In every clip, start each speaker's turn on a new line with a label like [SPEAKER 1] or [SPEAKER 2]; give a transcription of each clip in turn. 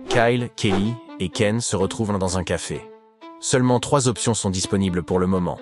[SPEAKER 1] Kyle, Kelly et Ken se retrouvent dans un café. Seulement 3 options sont disponibles pour le moment.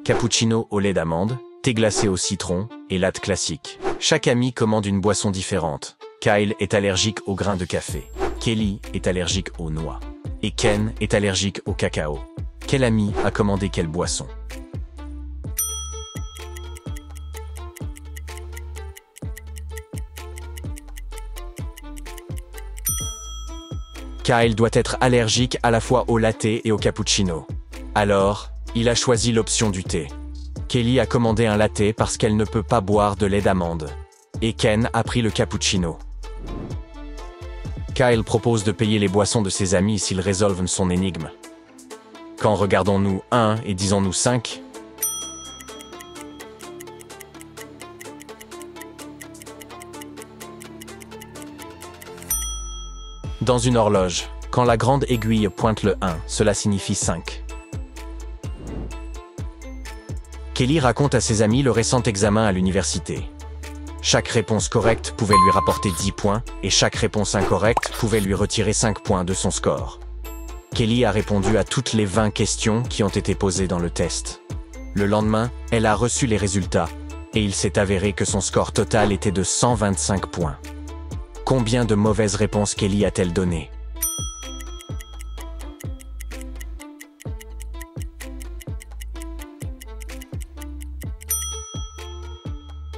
[SPEAKER 1] Cappuccino au lait d'amande, thé glacé au citron et latte classique. Chaque ami commande une boisson différente. Kyle est allergique aux grains de café. Kelly est allergique aux noix. Et Ken est allergique au cacao. Quel ami a commandé quelle boisson? Kyle doit être allergique à la fois au latte et au cappuccino. Alors, il a choisi l'option du thé. Kelly a commandé un latte parce qu'elle ne peut pas boire de lait d'amande. Et Ken a pris le cappuccino. Kyle propose de payer les boissons de ses amis s'ils résolvent son énigme. Quand regardons-nous 1 et disons-nous 5? Dans une horloge, quand la grande aiguille pointe le 1, cela signifie 5. Kelly raconte à ses amis le récent examen à l'université. Chaque réponse correcte pouvait lui rapporter 10 points et chaque réponse incorrecte pouvait lui retirer 5 points de son score. Kelly a répondu à toutes les 20 questions qui ont été posées dans le test. Le lendemain, elle a reçu les résultats et il s'est avéré que son score total était de 125 points. Combien de mauvaises réponses Kelly a-t-elle données?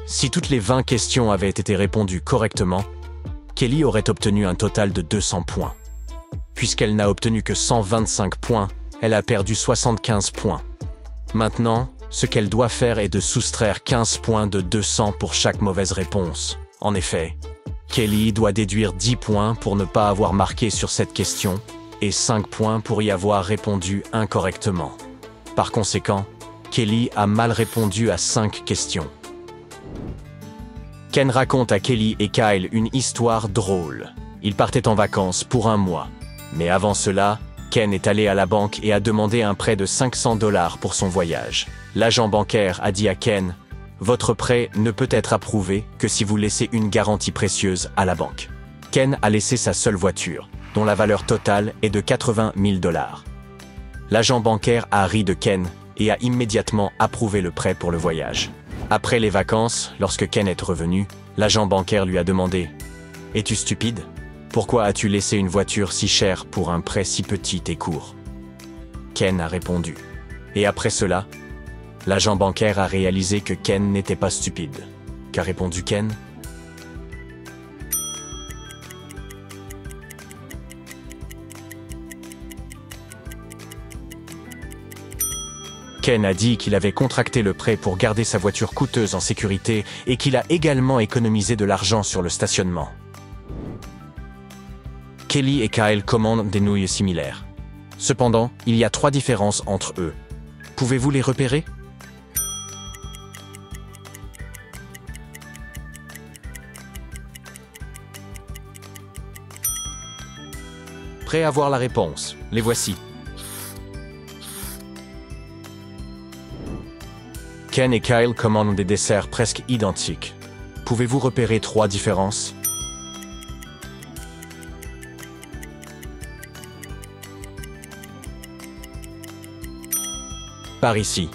[SPEAKER 1] Si toutes les 20 questions avaient été répondues correctement, Kelly aurait obtenu un total de 200 points. Puisqu'elle n'a obtenu que 125 points, elle a perdu 75 points. Maintenant, ce qu'elle doit faire est de soustraire 15 points de 200 pour chaque mauvaise réponse. En effet, Kelly doit déduire 10 points pour ne pas avoir marqué sur cette question et 5 points pour y avoir répondu incorrectement. Par conséquent, Kelly a mal répondu à 5 questions. Ken raconte à Kelly et Kyle une histoire drôle. Ils partaient en vacances pour 1 mois. Mais avant cela, Ken est allé à la banque et a demandé un prêt de 500 $ pour son voyage. L'agent bancaire a dit à Ken: « Votre prêt ne peut être approuvé que si vous laissez une garantie précieuse à la banque. » Ken a laissé sa seule voiture, dont la valeur totale est de 80 000 $. L'agent bancaire a ri de Ken et a immédiatement approuvé le prêt pour le voyage. Après les vacances, lorsque Ken est revenu, l'agent bancaire lui a demandé: « Es-tu stupide? Pourquoi as-tu laissé une voiture si chère pour un prêt si petit et court ?» Ken a répondu. Et après cela, l'agent bancaire a réalisé que Ken n'était pas stupide. Qu'a répondu Ken? Ken a dit qu'il avait contracté le prêt pour garder sa voiture coûteuse en sécurité et qu'il a également économisé de l'argent sur le stationnement. Kelly et Kyle commandent des nouilles similaires. Cependant, il y a 3 différences entre eux. Pouvez-vous les repérer? Prêt à voir la réponse? Les voici. Ken et Kyle commandent des desserts presque identiques. Pouvez-vous repérer 3 différences? Par ici.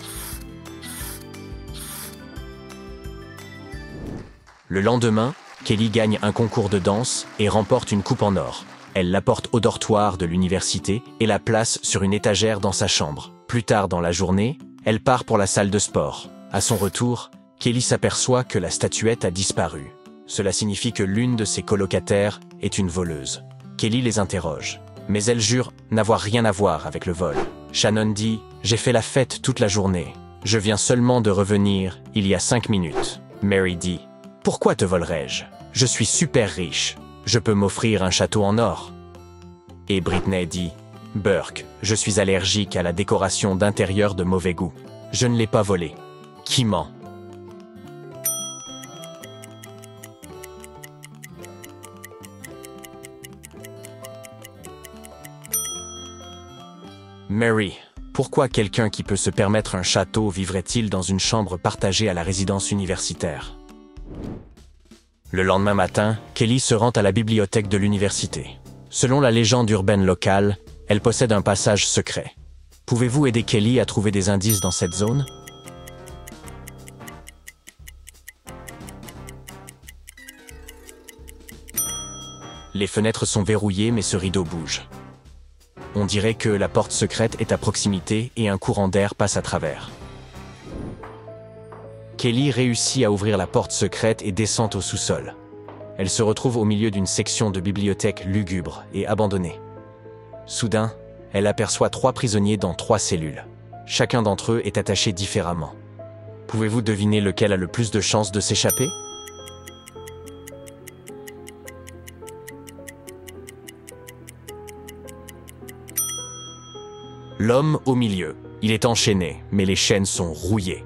[SPEAKER 1] Le lendemain, Kelly gagne un concours de danse et remporte une coupe en or. Elle l'apporte au dortoir de l'université et la place sur une étagère dans sa chambre. Plus tard dans la journée, elle part pour la salle de sport. À son retour, Kelly s'aperçoit que la statuette a disparu. Cela signifie que l'une de ses colocataires est une voleuse. Kelly les interroge, mais elle jure n'avoir rien à voir avec le vol. Shannon dit: « J'ai fait la fête toute la journée. Je viens seulement de revenir il y a 5 minutes. » Mary dit: « Pourquoi te volerais-je? Je suis super riche. Je peux m'offrir un château en or. » Et Britney dit: « Burke, je suis allergique à la décoration d'intérieur de mauvais goût. Je ne l'ai pas volé. » Qui ment? Mary, pourquoi quelqu'un qui peut se permettre un château vivrait-il dans une chambre partagée à la résidence universitaire? Le lendemain matin, Kelly se rend à la bibliothèque de l'université. Selon la légende urbaine locale, elle possède un passage secret. Pouvez-vous aider Kelly à trouver des indices dans cette zone? Les fenêtres sont verrouillées mais ce rideau bouge. On dirait que la porte secrète est à proximité et un courant d'air passe à travers. Kelly réussit à ouvrir la porte secrète et descend au sous-sol. Elle se retrouve au milieu d'une section de bibliothèque lugubre et abandonnée. Soudain, elle aperçoit 3 prisonniers dans 3 cellules. Chacun d'entre eux est attaché différemment. Pouvez-vous deviner lequel a le plus de chances de s'échapper? L'homme au milieu. Il est enchaîné, mais les chaînes sont rouillées.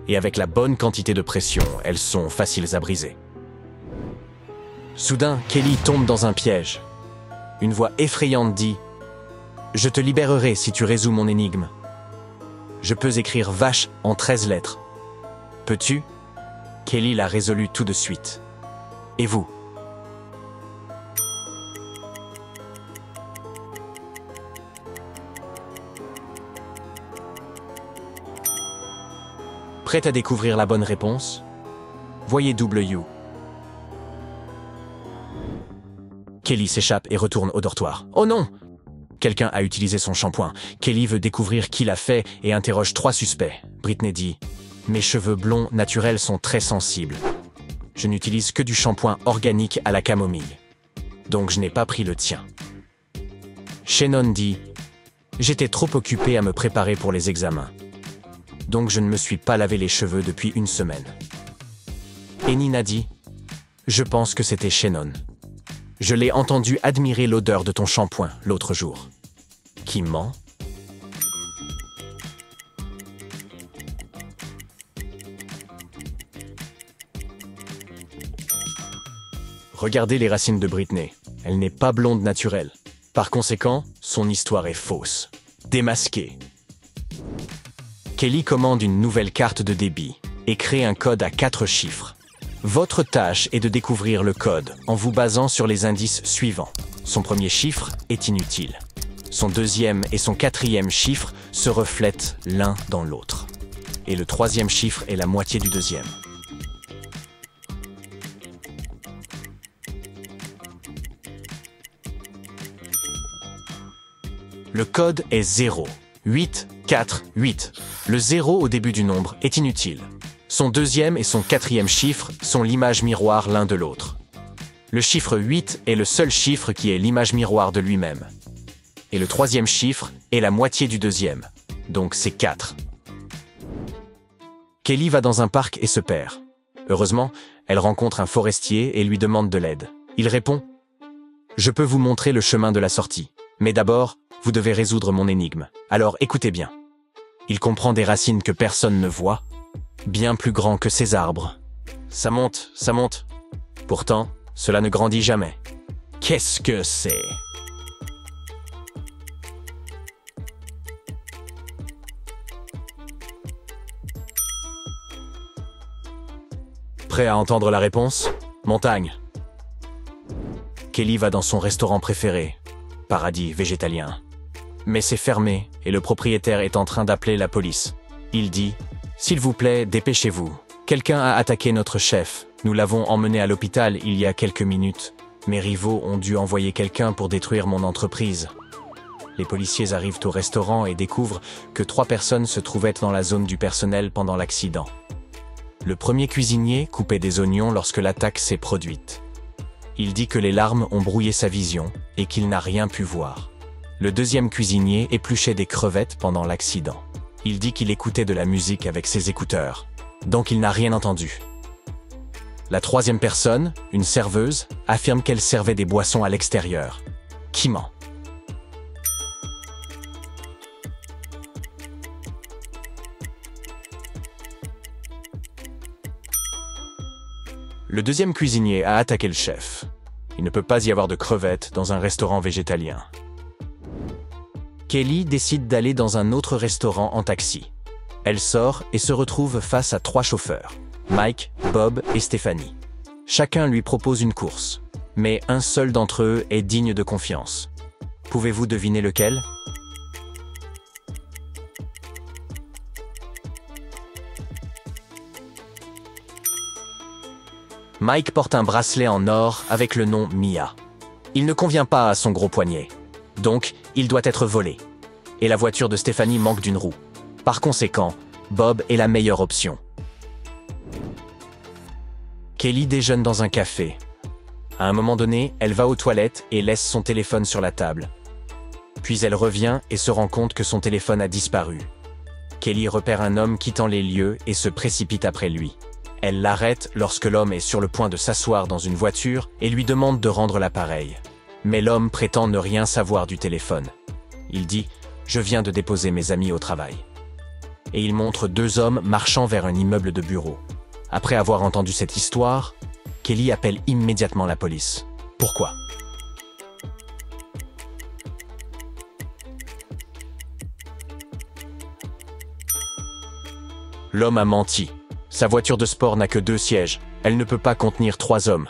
[SPEAKER 1] Et avec la bonne quantité de pression, elles sont faciles à briser. Soudain, Kelly tombe dans un piège. Une voix effrayante dit « Je te libérerai si tu résous mon énigme. Je peux écrire vache en 13 lettres. Peux-tu » Kelly l'a résolu tout de suite. Et vous? Prête à découvrir la bonne réponse? Voyez W. Kelly s'échappe et retourne au dortoir. Oh non! Quelqu'un a utilisé son shampoing. Kelly veut découvrir qui l'a fait et interroge 3 suspects. Britney dit « Mes cheveux blonds naturels sont très sensibles. Je n'utilise que du shampoing organique à la camomille. Donc je n'ai pas pris le tien. » Shannon dit « J'étais trop occupé à me préparer pour les examens. Donc je ne me suis pas lavé les cheveux depuis 1 semaine. » Et Nina dit « Je pense que c'était Shannon. Je l'ai entendu admirer l'odeur de ton shampoing l'autre jour. » Qui ment? Regardez les racines de Britney. Elle n'est pas blonde naturelle. Par conséquent, son histoire est fausse. Démasquée. Kelly commande une nouvelle carte de débit et crée un code à 4 chiffres. Votre tâche est de découvrir le code en vous basant sur les indices suivants. Son premier chiffre est inutile. Son deuxième et son 4e chiffre se reflètent l'un dans l'autre. Et le 3e chiffre est la moitié du deuxième. Le code est 0. 8, 4, 8. Le 0 au début du nombre est inutile. Son deuxième et son 4e chiffre sont l'image miroir l'un de l'autre. Le chiffre 8 est le seul chiffre qui est l'image miroir de lui-même. Et le 3e chiffre est la moitié du deuxième. Donc c'est 4. Kelly va dans un parc et se perd. Heureusement, elle rencontre un forestier et lui demande de l'aide. Il répond « Je peux vous montrer le chemin de la sortie. Mais d'abord, vous devez résoudre mon énigme. Alors écoutez bien. » Il comprend des racines que personne ne voit, bien plus grands que ces arbres. Ça monte, ça monte. Pourtant, cela ne grandit jamais. Qu'est-ce que c'est? Prêt à entendre la réponse? Montagne. Kelly va dans son restaurant préféré, Paradis végétalien. Mais c'est fermé et le propriétaire est en train d'appeler la police. Il dit « S'il vous plaît, dépêchez-vous. Quelqu'un a attaqué notre chef. Nous l'avons emmené à l'hôpital il y a quelques minutes. Mes rivaux ont dû envoyer quelqu'un pour détruire mon entreprise. » Les policiers arrivent au restaurant et découvrent que 3 personnes se trouvaient dans la zone du personnel pendant l'accident. Le premier cuisinier coupait des oignons lorsque l'attaque s'est produite. Il dit que les larmes ont brouillé sa vision et qu'il n'a rien pu voir. Le deuxième cuisinier épluchait des crevettes pendant l'accident. Il dit qu'il écoutait de la musique avec ses écouteurs, donc il n'a rien entendu. La 3e personne, une serveuse, affirme qu'elle servait des boissons à l'extérieur. Qui ment? Le deuxième cuisinier a attaqué le chef. Il ne peut pas y avoir de crevettes dans un restaurant végétalien. Kelly décide d'aller dans un autre restaurant en taxi. Elle sort et se retrouve face à 3 chauffeurs, Mike, Bob et Stephanie. Chacun lui propose une course. Mais un seul d'entre eux est digne de confiance. Pouvez-vous deviner lequel? Mike porte un bracelet en or avec le nom Mia. Il ne convient pas à son gros poignet. Donc, il doit être volé. Et la voiture de Stephanie manque d'une roue. Par conséquent, Bob est la meilleure option. Kelly déjeune dans un café. À un moment donné, elle va aux toilettes et laisse son téléphone sur la table. Puis elle revient et se rend compte que son téléphone a disparu. Kelly repère un homme quittant les lieux et se précipite après lui. Elle l'arrête lorsque l'homme est sur le point de s'asseoir dans une voiture et lui demande de rendre l'appareil. Mais l'homme prétend ne rien savoir du téléphone. Il dit « Je viens de déposer mes amis au travail ». Et il montre deux hommes marchant vers un immeuble de bureaux. Après avoir entendu cette histoire, Kelly appelle immédiatement la police. Pourquoi? L'homme a menti. Sa voiture de sport n'a que 2 sièges. Elle ne peut pas contenir 3 hommes.